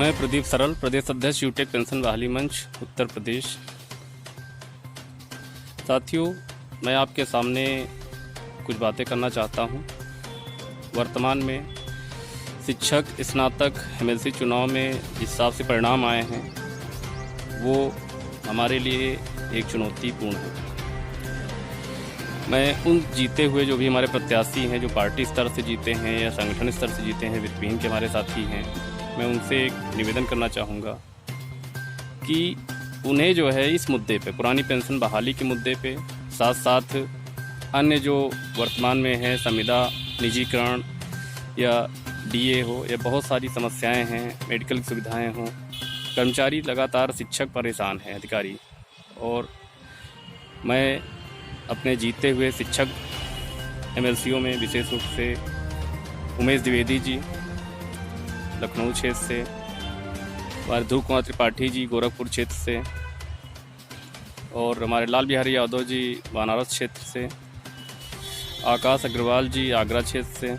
मैं प्रदीप सरल, प्रदेश अध्यक्ष यूटेक पेंशन बहाली मंच उत्तर प्रदेश। साथियों, मैं आपके सामने कुछ बातें करना चाहता हूं। वर्तमान में शिक्षक स्नातक एमएलसी चुनाव में जिस हिसाब से परिणाम आए हैं वो हमारे लिए एक चुनौतीपूर्ण है। मैं उन जीते हुए जो भी हमारे प्रत्याशी हैं, जो पार्टी स्तर से जीते हैं या संगठन स्तर से जीते हैं, वित्तहीन के हमारे साथी हैं, मैं उनसे एक निवेदन करना चाहूँगा कि उन्हें जो है इस मुद्दे पे, पुरानी पेंशन बहाली के मुद्दे पे, साथ साथ अन्य जो वर्तमान में है संविदा निजीकरण या डीए हो या बहुत सारी समस्याएं हैं, मेडिकल की सुविधाएं हों, कर्मचारी लगातार शिक्षक परेशान हैं, अधिकारी। और मैं अपने जीते हुए शिक्षक एमएलसीओं में विशेष रूप से उमेश द्विवेदी जी लखनऊ क्षेत्र से, हमारे ध्रुव कुमार त्रिपाठी जी गोरखपुर क्षेत्र से, और हमारे लाल बिहारी यादव जी बनारस क्षेत्र से, आकाश अग्रवाल जी आगरा क्षेत्र से,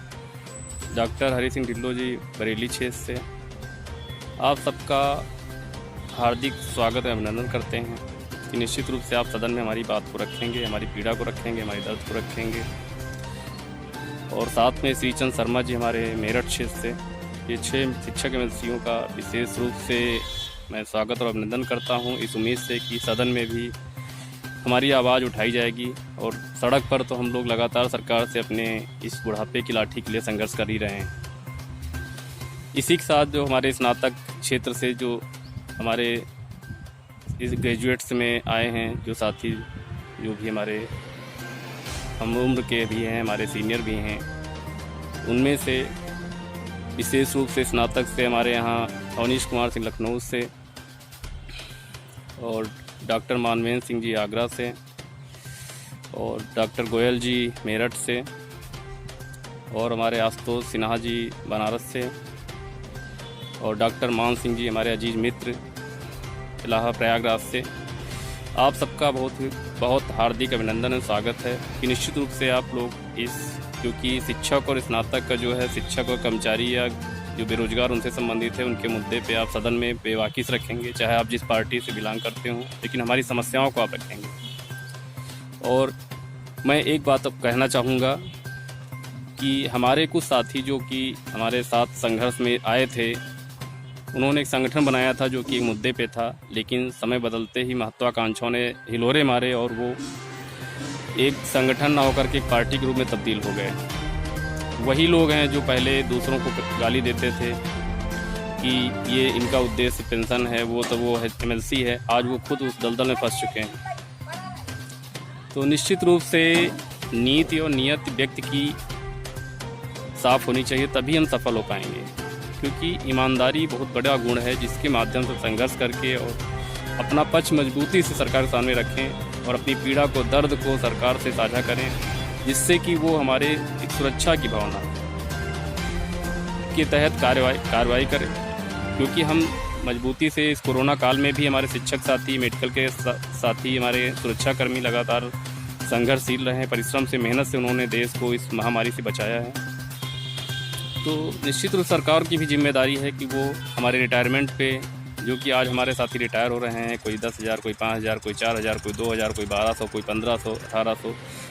डॉक्टर हरि सिंह ढिल्लो जी बरेली क्षेत्र से, आप सबका हार्दिक स्वागत और अभिनंदन करते हैं कि निश्चित रूप से आप सदन में हमारी बात को रखेंगे, हमारी पीड़ा को रखेंगे, हमारी दर्द को रखेंगे। और साथ में श्री चंद शर्मा जी हमारे मेरठ क्षेत्र से, ये 6 शिक्षक एमएलसीओं का विशेष रूप से मैं स्वागत और अभिनंदन करता हूं, इस उम्मीद से कि सदन में भी हमारी आवाज़ उठाई जाएगी। और सड़क पर तो हम लोग लगातार सरकार से अपने इस बुढ़ापे की लाठी के लिए संघर्ष कर ही रहे हैं। इसी के साथ जो हमारे स्नातक क्षेत्र से जो हमारे इस ग्रेजुएट्स में आए हैं, जो साथी जो भी हमारे हम उम्र के भी हैं, हमारे सीनियर भी हैं, उनमें से विशेष रूप से स्नातक से हमारे यहाँ अवनीश कुमार सिंह लखनऊ से, और डॉक्टर मानवेंद्र सिंह जी आगरा से, और डॉक्टर गोयल जी मेरठ से, और हमारे आशुतोष सिन्हा जी बनारस से, और डॉक्टर मान सिंह जी हमारे अजीज मित्र इलाहाबाद प्रयागराज से। आप सबका बहुत हार्दिक अभिनंदन और स्वागत है कि निश्चित रूप से आप लोग इस, क्योंकि शिक्षक और स्नातक का जो है, शिक्षक और कर्मचारी या जो बेरोजगार उनसे संबंधित है, उनके मुद्दे पे आप सदन में बेवाकिस रखेंगे, चाहे आप जिस पार्टी से बिलोंग करते हो, लेकिन हमारी समस्याओं को आप रखेंगे। और मैं एक बात अब कहना चाहूँगा कि हमारे कुछ साथी जो कि हमारे साथ संघर्ष में आए थे, उन्होंने एक संगठन बनाया था जो कि एक मुद्दे पे था, लेकिन समय बदलते ही महत्वाकांक्षाओं ने हिलोरे मारे और वो एक संगठन ना होकर के एक पार्टी के रूप में तब्दील हो गए। वही लोग हैं जो पहले दूसरों को गाली देते थे कि ये इनका उद्देश्य पेंशन है, वो तो वो है एमएलसी है, आज वो खुद उस दलदल में फंस चुके हैं। तो निश्चित रूप से नीति और नियत व्यक्ति की साफ होनी चाहिए, तभी हम सफल हो पाएंगे। क्योंकि ईमानदारी बहुत बड़ा गुण है जिसके माध्यम से संघर्ष करके और अपना पक्ष मजबूती से सरकार के सामने रखें और अपनी पीड़ा को, दर्द को सरकार से साझा करें, जिससे कि वो हमारे एक सुरक्षा की भावना के तहत कार्रवाई करें। क्योंकि हम मजबूती से इस कोरोना काल में भी हमारे शिक्षक साथी, मेडिकल के साथी, हमारे सुरक्षाकर्मी लगातार संघर्षशील रहे हैं, परिश्रम से, मेहनत से उन्होंने देश को इस महामारी से बचाया है। तो निश्चित रूप सरकार की भी जिम्मेदारी है कि वो हमारे रिटायरमेंट पे, जो कि आज हमारे साथी रिटायर हो रहे हैं, कोई 10,000, कोई 5,000, कोई 4,000, कोई 2,000, कोई 1,200, कोई 1,500, 1,800,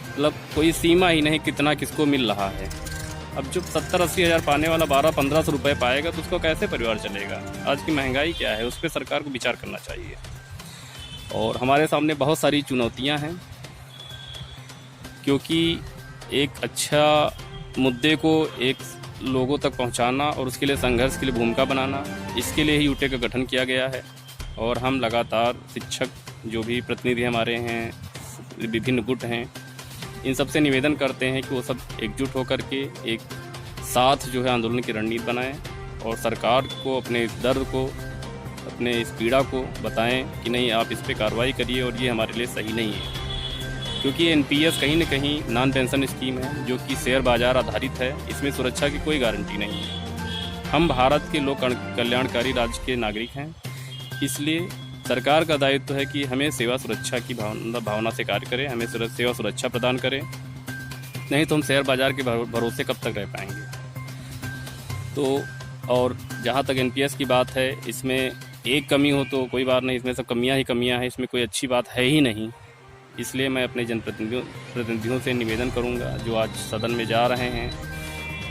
मतलब कोई सीमा ही नहीं कितना किसको मिल रहा है। अब जो 70-80 हज़ार पाने वाला 1,200-1,500 रुपये पाएगा तो उसको कैसे परिवार चलेगा? आज की महंगाई क्या है, उस पर सरकार को विचार करना चाहिए। और हमारे सामने बहुत सारी चुनौतियाँ हैं, क्योंकि एक अच्छा मुद्दे को एक लोगों तक पहुंचाना और उसके लिए संघर्ष के लिए भूमिका बनाना, इसके लिए ही यूटेक का गठन किया गया है। और हम लगातार शिक्षक जो भी प्रतिनिधि हमारे हैं, विभिन्न गुट हैं, इन सबसे निवेदन करते हैं कि वो सब एकजुट होकर के एक साथ जो है आंदोलन की रणनीति बनाएं और सरकार को अपने इस दर्द को, अपने इस पीड़ा को बताएं कि नहीं, आप इस पर कार्रवाई करिए और ये हमारे लिए सही नहीं है। क्योंकि एनपीएस कहीं न कहीं नॉन पेंशन स्कीम है जो कि शेयर बाजार आधारित है, इसमें सुरक्षा की कोई गारंटी नहीं है। हम भारत के लोक कल्याणकारी राज्य के नागरिक हैं, इसलिए सरकार का दायित्व है कि हमें सेवा सुरक्षा की भावना से कार्य करें, हमें सेवा सुरक्षा प्रदान करें, नहीं तो हम शेयर बाजार के भरोसे कब तक रह पाएंगे। तो और जहाँ तक एनपीएस की बात है, इसमें एक कमी हो तो कोई बात नहीं, इसमें सब कमियां ही कमियां हैं, इसमें कोई अच्छी बात है ही नहीं। इसलिए मैं अपने जनप्रतिनिधियों से निवेदन करूंगा जो आज सदन में जा रहे हैं,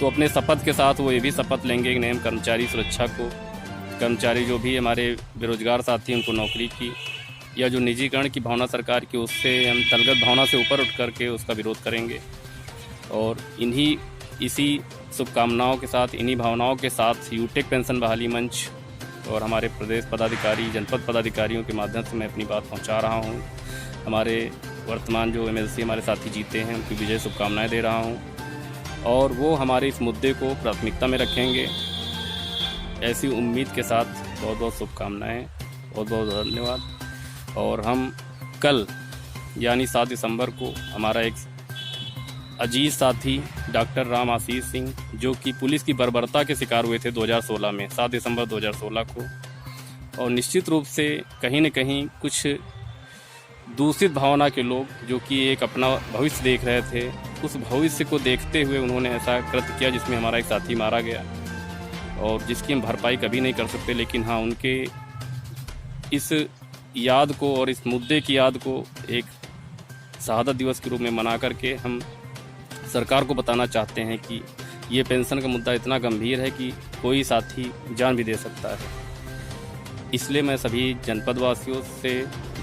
तो अपने शपथ के साथ वो ये भी शपथ लेंगे कि नहीं, हम कर्मचारी सुरक्षा को, कर्मचारी जो भी हमारे बेरोजगार साथी उनको नौकरी की या जो निजीकरण की भावना सरकार की, उससे हम तलगत भावना से ऊपर उठ करके उसका विरोध करेंगे। और इसी शुभकामनाओं के साथ, इन्हीं भावनाओं के साथ यूटेक पेंशन बहाली मंच और हमारे प्रदेश पदाधिकारी, जनपद पदाधिकारियों के माध्यम से मैं अपनी बात पहुंचा रहा हूं। हमारे वर्तमान जो एमएलसी हमारे साथी जीते हैं उनकी विजय शुभकामनाएं दे रहा हूं और वो हमारे इस मुद्दे को प्राथमिकता में रखेंगे, ऐसी उम्मीद के साथ बहुत बहुत शुभकामनाएं, बहुत बहुत धन्यवाद। और हम कल यानी 7 दिसंबर को हमारा एक अजीज साथी डॉक्टर राम आशीष सिंह, जो कि पुलिस की बर्बरता के शिकार हुए थे 2016 में, 7 दिसंबर 2016 को, और निश्चित रूप से कहीं न कहीं कुछ दूषित भावना के लोग जो कि एक अपना भविष्य देख रहे थे, उस भविष्य को देखते हुए उन्होंने ऐसा कृत्य किया जिसमें हमारा एक साथी मारा गया और जिसकी हम भरपाई कभी नहीं कर सकते। लेकिन हाँ, उनके इस याद को और इस मुद्दे की याद को एक शहादत दिवस के रूप में मना करके हम सरकार को बताना चाहते हैं कि ये पेंशन का मुद्दा इतना गंभीर है कि कोई साथी जान भी दे सकता है। इसलिए मैं सभी जनपद वासियों से,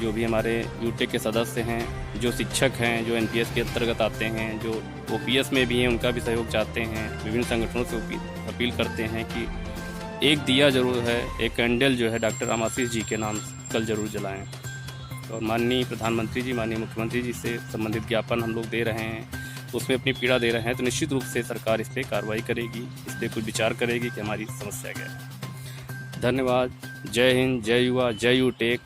जो भी हमारे यूटेक के सदस्य हैं, जो शिक्षक हैं, जो एनपीएस के अंतर्गत आते हैं, जो ओपीएस में भी हैं, उनका भी सहयोग चाहते हैं, विभिन्न संगठनों से अपील करते हैं कि एक दिया जरूर है, एक कैंडल जो है डॉक्टर राम आशीष जी के नाम कल जरूर जलाएं। और माननीय प्रधानमंत्री जी, माननीय मुख्यमंत्री जी से संबंधित ज्ञापन हम लोग दे रहे हैं, उसमें अपनी पीड़ा दे रहे हैं, तो निश्चित रूप से सरकार इस पर कार्रवाई करेगी, इस पर कुछ विचार करेगी कि हमारी समस्या क्या है। धन्यवाद। जय हिंद, जय युवा, जय यूटेक।